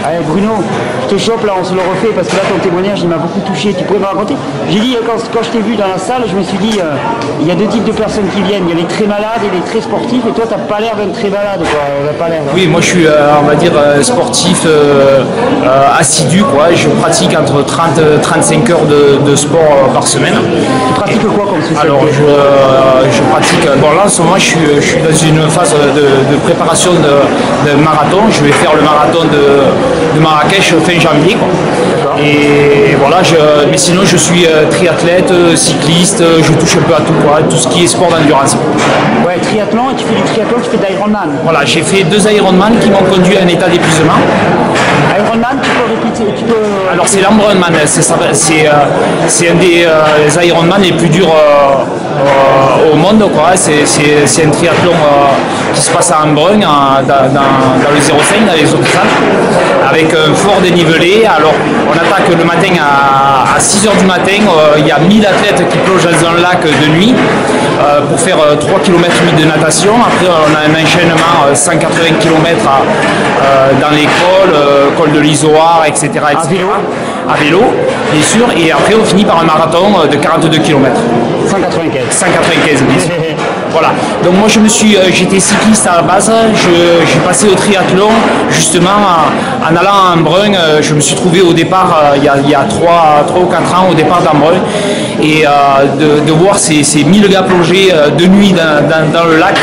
Allez, Bruno, je te chope là, on se le refait parce que là ton témoignage il m'a beaucoup touché. Tu pourrais me raconter? J'ai dit quand je t'ai vu dans la salle, je me suis dit il y a deux types de personnes qui viennent. Il y a les très malades et les très sportifs. Et toi, t'as pas l'air d'être très malade, quoi. Pas l'air. Oui, moi je suis, on va dire, sportif assidu, quoi. Je pratique entre 30 et 35 heures de sport par semaine. Tu pratiques quoi comme spécialité? Alors je pratique. Bon là en ce moment je suis dans une phase de préparation de marathon. Je vais faire le marathon de Marrakech fin janvier, quoi. Et voilà, mais sinon je suis triathlète, cycliste, je touche un peu à tout, quoi, tout ce qui est sport d'endurance. Ouais, triathlon, et tu fais du triathlon, tu fais de l'Ironman. Voilà, j'ai fait 2 Ironman qui m'ont conduit à un état d'épuisement. Ironman, tu peux répéter, Alors c'est l'Ironman, c'est un des Ironman les plus durs au monde, quoi. C'est un triathlon qui se passe à Embrun, dans le 05, dans les Hauts-de-France, avec un fort dénivelé. Alors on attaque le matin à 6h du matin, il y a 1000 athlètes qui plongent dans un lac de nuit pour faire 3 km de natation. Après on a un enchaînement 180 km dans les cols de l'Isoire, etc. À vélo, bien sûr, et après on finit par un marathon de 42 km. 195, bien sûr. Voilà, donc moi j'étais cycliste à la base, j'ai passé au triathlon justement en allant à Embrun. Je me suis trouvé au départ, il y a 3 ou 4 ans, au départ d'Embrun, et de voir ces 1000 gars plonger de nuit dans le lac,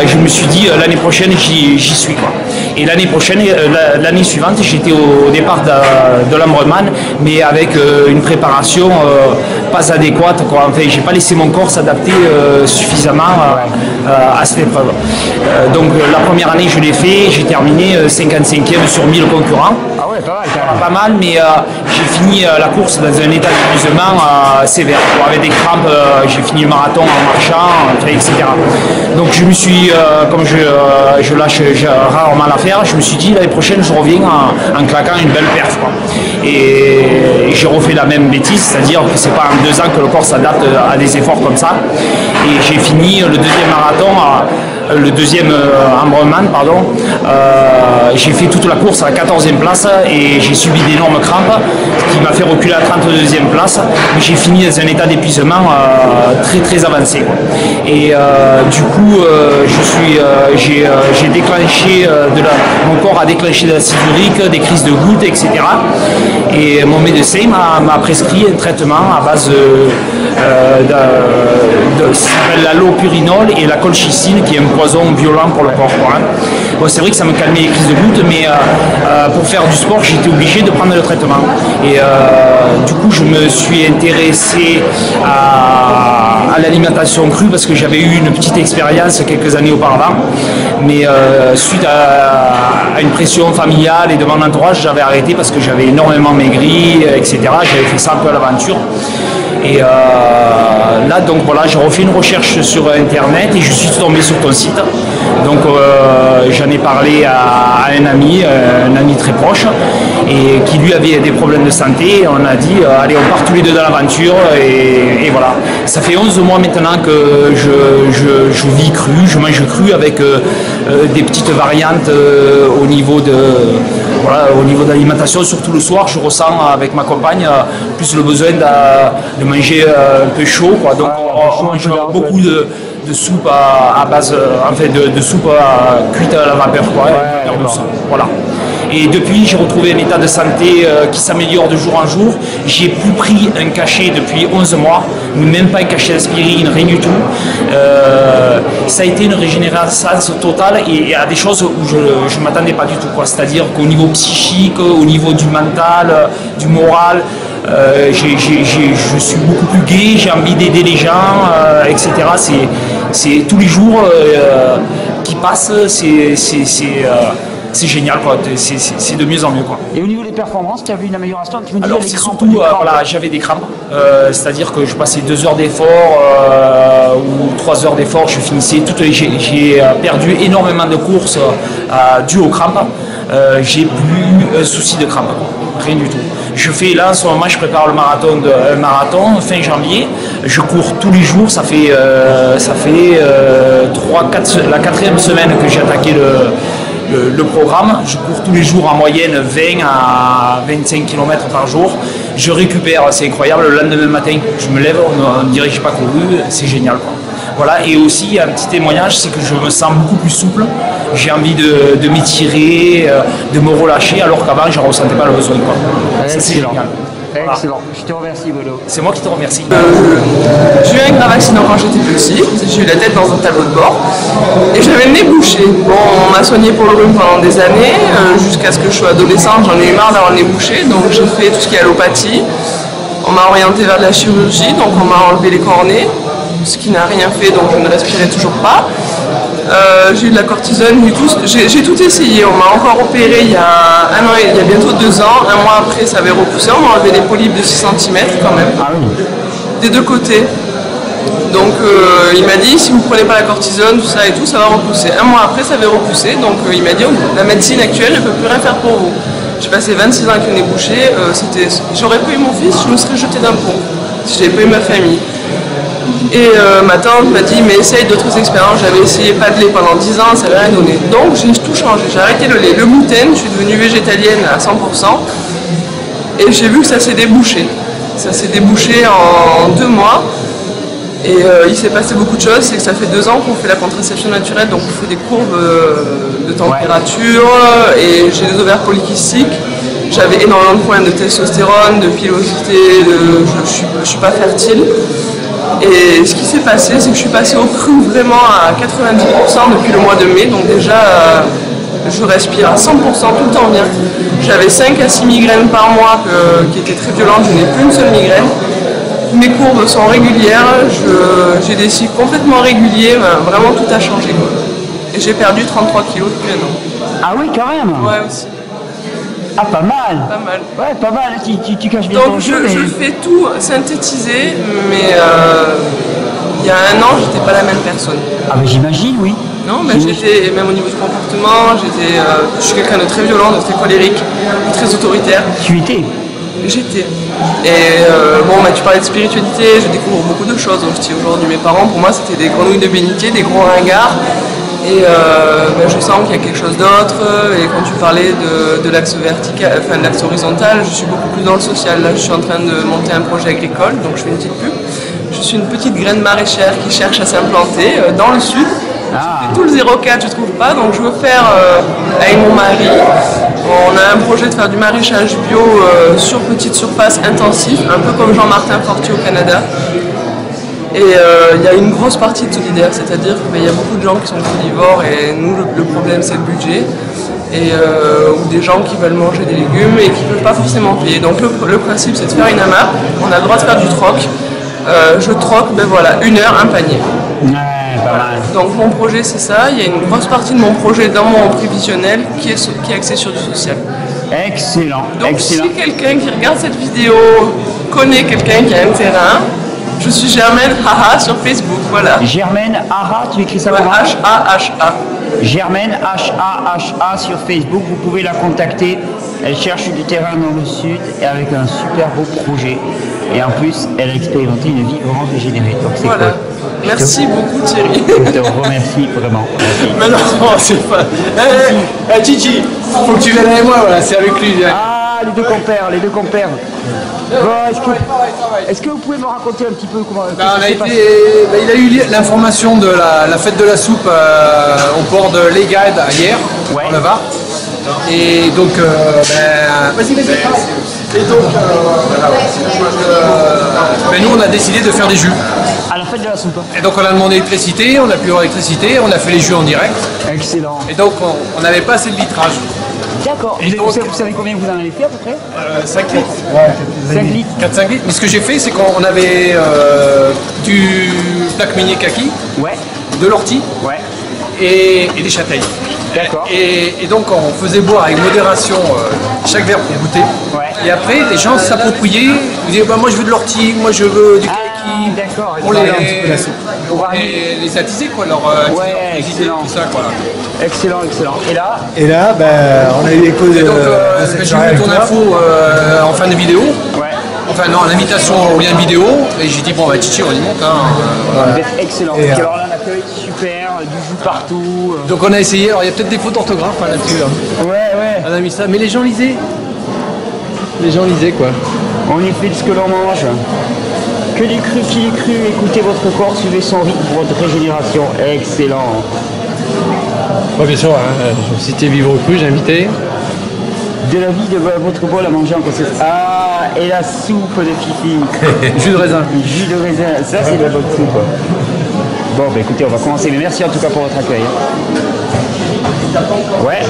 je me suis dit l'année prochaine j'y suis, quoi. Et l'année prochaine, l'année suivante, j'étais au départ de l'Embrunman, mais avec une préparation pas adéquate, quoi. Enfin, j'ai pas laissé mon corps s'adapter suffisamment à cette épreuve. Donc la première année, je l'ai fait, j'ai terminé 55e sur 1000 concurrents. Ah ouais, pas mal. Pas mal, mais j'ai fini la course dans un état d'épuisement sévère, quoi. Avec des crampes, j'ai fini le marathon en marchant, etc. Donc je me suis, comme je lâche rarement l'affaire, je me suis dit l'année prochaine je reviens en claquant une belle perf, quoi. Et j'ai refait la même bêtise, c'est-à-dire que c'est pas en 2 ans que le corps s'adapte à des efforts comme ça. Et j'ai fini le deuxième marathon, le deuxième Embrunman, pardon. J'ai fait toute la course à la 14e place et j'ai subi d'énormes crampes, ce qui m'a fait reculer à la 32e place. Mais j'ai fini dans un état d'épuisement très très avancé, quoi. Et du coup, j'ai déclenché mon corps a déclenché de l'acide urique, des crises de gouttes, etc. Et mon médecin m'a prescrit un traitement à base de l'allopurinol et la colchicine, qui est un poison violent pour le corps, quoi. Bon, c'est vrai que ça me calmait les crises de gouttes, mais pour faire du sport, j'étais obligé de prendre le traitement. Et du coup, je me suis intéressé à l'alimentation crue parce que j'avais eu une petite expérience quelques années auparavant. Mais suite à une pression familiale et de mon entourage, j'avais arrêté parce que j'avais énormément maigri, etc. J'avais fait ça un peu à l'aventure. Et là, donc voilà, j'ai refait une recherche sur Internet et je suis tombé sur ton site. Donc j'en ai parlé à un ami très proche, et qui lui avait des problèmes de santé. Et on a dit, allez, on part tous les deux dans l'aventure, et voilà. Ça fait 11 mois maintenant que je vis cru, je mange cru avec des petites variantes au niveau de l'alimentation. Surtout le soir, je ressens avec ma compagne plus le besoin de manger un peu chaud, quoi. Donc on mange beaucoup de soupe à base, de soupe cuite à la vapeur, quoi. Voilà. Et depuis, j'ai retrouvé un état de santé qui s'améliore de jour en jour. J'ai plus pris un cachet depuis 11 mois, même pas un cachet d'aspirine, rien du tout. Ça a été une régénérescence totale, et à des choses où je ne m'attendais pas du tout, quoi. C'est-à-dire qu'au niveau psychique, au niveau du mental, du moral, je suis beaucoup plus gai, j'ai envie d'aider les gens, etc. C'est tous les jours qui passent, c'est génial, quoi. C'est de mieux en mieux, quoi. Et au niveau des performances, tu as vu une amélioration? Tu me dis, alors c'est surtout, voilà, j'avais des crampes, c'est-à-dire que je passais 2 heures d'effort ou 3 heures d'effort, je finissais j'ai perdu énormément de courses dues aux crampes. J'ai plus un souci de crampes, rien du tout. Je fais là, en ce moment, je prépare le marathon fin janvier. Je cours tous les jours. Ça fait la 4e semaine que j'ai attaqué le programme. Je cours tous les jours en moyenne 20 à 25 km par jour. Je récupère, c'est incroyable. Le lendemain matin, je me lève, on dirait que je n'ai pas couru, c'est génial, quoi. Voilà, et aussi un petit témoignage, c'est que je me sens beaucoup plus souple. J'ai envie de m'étirer, de me relâcher, alors qu'avant, je ne ressentais pas le besoin, quoi. Ça, c'est génial. Voilà. Excellent, je te remercie Bodo. C'est moi qui te remercie. J'ai eu un grave accident quand j'étais petit, j'ai eu la tête dans un tableau de bord et j'avais le nez bouché. Bon, on m'a soigné pour le rhume pendant des années, jusqu'à ce que je sois adolescente, j'en ai eu marre d'avoir le nez bouché, donc j'ai fait tout ce qui est allopathie. On m'a orienté vers de la chirurgie, donc on m'a enlevé les cornets, ce qui n'a rien fait, donc je ne respirais toujours pas. J'ai eu de la cortisone, j'ai tout essayé. On m'a encore opéré il y a un an, il y a bientôt 2 ans. Un mois après, ça avait repoussé. On m'a enlevé des polypes de 6 cm quand même, des deux côtés. Donc il m'a dit, si vous ne prenez pas la cortisone, tout ça et tout, ça va repousser. Un mois après, ça avait repoussé. Donc il m'a dit, la médecine actuelle ne peut plus rien faire pour vous. J'ai passé 26 ans avec le nez bouché. J'aurais pas eu mon fils, je me serais jeté d'un pont si j'avais pas eu ma famille. Et ma tante m'a dit, mais essaye d'autres expériences. J'avais essayé pas de lait pendant 10 ans, ça n'avait rien donné. Donc j'ai tout changé. J'ai arrêté le lait, le gluten, je suis devenue végétalienne à 100%. Et j'ai vu que ça s'est débouché. Ça s'est débouché en 2 mois. Et il s'est passé beaucoup de choses. C'est que ça fait 2 ans qu'on fait la contraception naturelle, donc on fait des courbes de température. Et j'ai des ovaires polykystiques. J'avais énormément de problèmes de testostérone, de pilosité, je ne suis pas fertile. Et ce qui s'est passé, c'est que je suis passée au cru vraiment à 90% depuis le mois de mai. Donc déjà, je respire à 100% tout le temps bien. J'avais 5 à 6 migraines par mois qui étaient très violentes. Je n'ai plus une seule migraine. Mes courbes sont régulières. J'ai des cycles complètement réguliers. Vraiment, tout a changé, quoi. Et j'ai perdu 33 kilos depuis 1 an. Ah oui, quand même. Ouais, aussi. Ah, pas mal. Pas mal. Ouais, pas mal. Tu caches bien Donc ton jeu. je fais tout synthétiser, mais il y a 1 an, j'étais pas la même personne. Ah, mais j'imagine, oui. Non, mais j'étais, même au niveau du comportement, je suis quelqu'un de très violent, de très colérique, de très autoritaire. Tu étais. J'étais. Et bon, tu parlais de spiritualité, je découvre beaucoup de choses aussi aujourd'hui. Mes parents, pour moi, c'était des grenouilles de bénitier, des gros ringards. Et je sens qu'il y a quelque chose d'autre. Et quand tu parlais de l'axe vertical, enfin de l'axe horizontal, je suis beaucoup plus dans le social. Là, je suis en train de monter un projet agricole, donc je fais une petite pub. Je suis une petite graine maraîchère qui cherche à s'implanter dans le sud. Tout le 04, je ne trouve pas, donc je veux faire avec mon mari. On a un projet de faire du maraîchage bio sur petite surface intensif, un peu comme Jean-Martin Fortier au Canada. Et il y a une grosse partie de solidaire, c'est-à-dire qu'il y a beaucoup de gens qui sont frugivores et nous, le problème, c'est le budget. Ou des gens qui veulent manger des légumes et qui ne peuvent pas forcément payer. Donc le principe, c'est de faire une AMAP. On a le droit de faire du troc. Je troque, ben voilà, 1 heure, un panier. Ouais, pas mal. Donc mon projet, c'est ça. Il y a une grosse partie de mon projet dans mon prévisionnel qui est axé sur du social. Excellent. Donc excellent. si quelqu'un qui regarde cette vidéo connaît quelqu'un qui a un terrain, je suis Germaine Haha sur Facebook, voilà. Germaine Haha, tu écris ça Ouais, comment? H-A-H-A. Germaine H-A-H-A sur Facebook, vous pouvez la contacter. Elle cherche du terrain dans le sud et avec un super beau projet. Et en plus, elle a expérimenté une vie vraiment dégénérée. Donc c'est Voilà. cool. Merci beaucoup Thierry. Je te remercie vraiment. Merci. Mais non, c'est pas. Gigi, faut que tu viennes avec moi, voilà, c'est avec lui. Ah, les deux compères, les deux compères. Bon, est-ce que vous pouvez me raconter un petit peu comment il a eu l'information de la fête de la soupe au port de Legade hier, dans le Var. Et donc, nous on a décidé de faire des jus. À la fête de la soupe. Et donc on a demandé l'électricité, on n'a plus l'électricité, on a fait les jus en direct. Excellent. Et donc on n'avait pas assez de litrage. D'accord. Vous savez combien vous en avez fait à peu près? 5 litres. 5 litres. 4-5 litres. Mais ce que j'ai fait, c'est qu'on avait du plaque minier kaki, de l'ortie et des châtaignes. D'accord. Et donc on faisait boire avec modération chaque verre pour goûter. Et après, les gens s'appropriaient, ils disaient moi je veux de l'ortie, moi je veux du kaki. D'accord. On les attisait quoi, leur excellent. tout ça quoi. Excellent, excellent. Et là, on a eu l'écho de. Et donc j'ai eu ton info en fin de vidéo. Enfin non, l'invitation au lien vidéo, et j'ai dit bon Chichi on y monte. Vous êtes excellent. Et alors là l'accueil super, du jus partout. Donc on a essayé, alors il y a peut-être des fautes d'orthographe hein, là-dessus. Hein. Ouais. On a mis ça, mais les gens lisaient. Les gens lisaient quoi. On y fait de ce que l'on mange. Que du cru, qui du cru, écoutez votre corps, suivez son rythme pour votre régénération. Excellent. Bien sûr, hein, je citais Vivre Cru, j'ai invité. De la vie de votre bol à manger en conscience. Ah, et la soupe de Fifi. Jus de raisin. Jus de raisin, ça c'est de la bonne soupe. Bon, bah écoutez, on va commencer. Mais merci en tout cas pour votre accueil. Ouais.